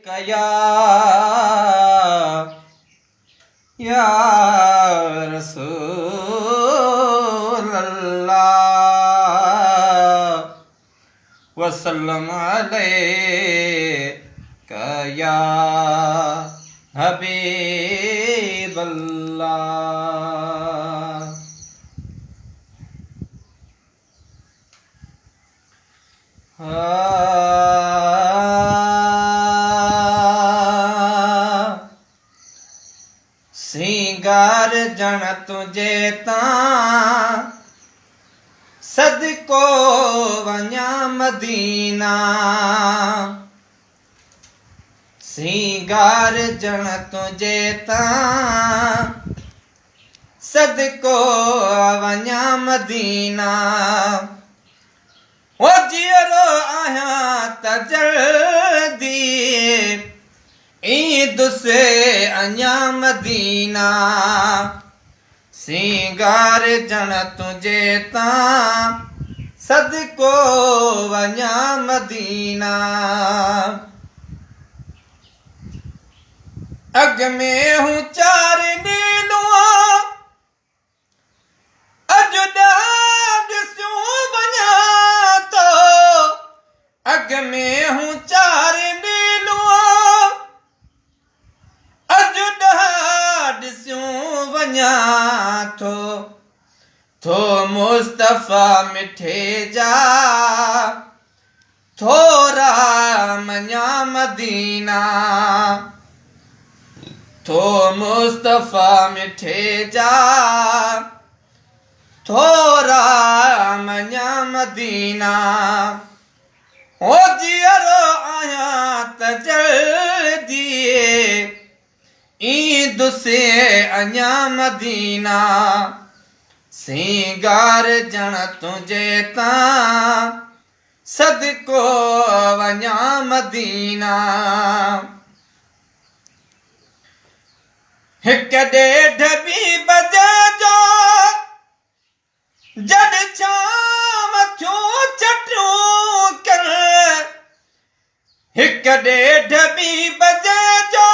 कया या रसूल अल्लाह वसल्लम अलैका या हबीब अल्लाह। सिंगार जण तुझे तां सदको वञा मदीना। सिंगार जण तुझे तां सदको वञा मदीना। ओ जियरो आहियां त जल्दी ईद से अञा मदीना। सिंगार जण तुझे तां सदको वञा मदीना। अग में हूँ चार नीलुआ अज ॾिसूं वञा तो। अग में हूँ चार नीलुआ अज ॾिसूं वञा थो मुस्तफ़ा मिठे जा थोरा मञा मदीना। थो मुस्तफ़ा मिठे जा थोरा मञा मदीना। ओ जियरो आहियां त जल्दी ईद से अञा मदीना। सिंगार जण तुझे तां सदको वञा मदीना। हिक ॾेढ ॿी बजे जो जद छांव थियूं चटियूं कर। हिक ॾेढ ॿी बजे जो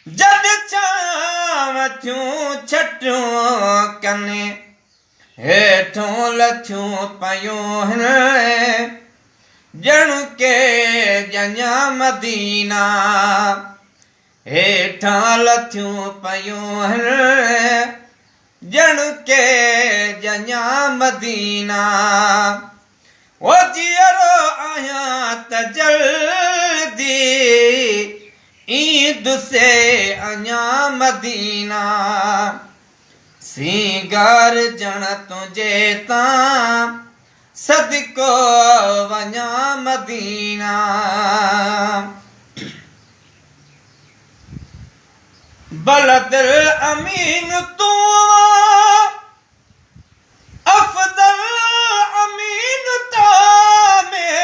जद छांव थियूं चटियूं कनि हेठों लथियूं पयूं ॼण के ॼञा मदीना। हेठां लथियूं पयूं ॼण के ॼञा मदीना। ओ जियरो आहियां त जल्दी ईद से अञा मदीना। सिंगार जण तुझे तां सदको वञा मदीना। बलदुल अमीन तू अफदल अमीन तो में।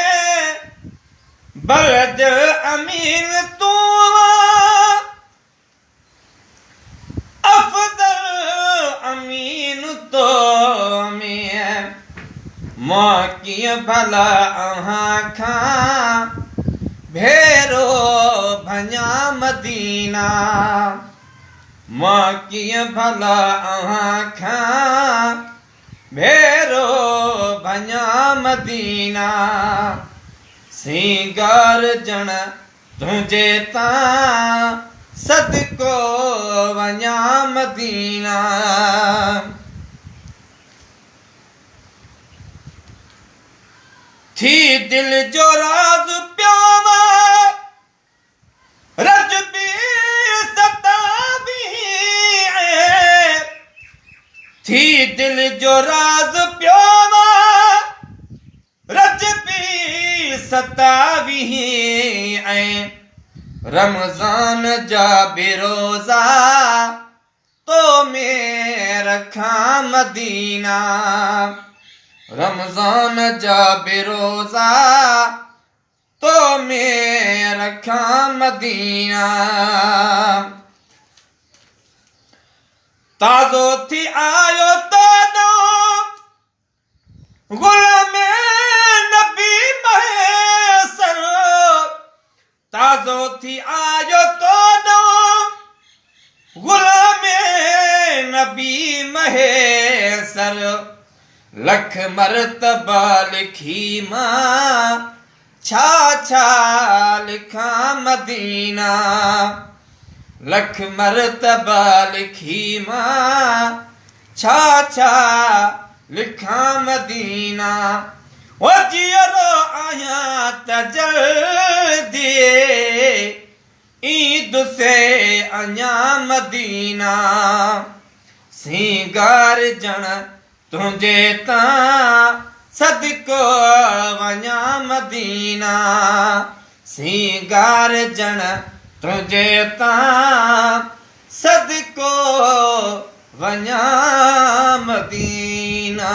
बलदुल अमीन तू अफदल अमीन तो में। मां कीअं भला अव्हां खां भेरो भञा मदीना। मां कीअं भला अव्हां खां भेरो भञा मदीना। सिंगार जण तुझे तां सदको वञा मदीना। थी दिल जो राज प्यावा रजबी सतावी। थी दिल जो राज प्यावा रजबी सतावी। रमज़ान जा बिरोज़ा तो में रखां मदीना। रमज़ान जा बिरोज़ा तो में रखां मदीना। ताज़ो थी आयो तो गुलाम नबी महेसर। ताज़ो थी आयो तो गुलाम नबी महेसर लख मरतबा लिखी मां छा छा लिखा मदीना लख मरतबा लिखी मां छा छा लिखा मदीना वो जियरो आया तजल्दी ईद से अञा मदीना सिंगार जण तुंहिंजे तां सदको वञा मदीना सिंगार जण तुंहिंजे तां सदको वञा मदीना।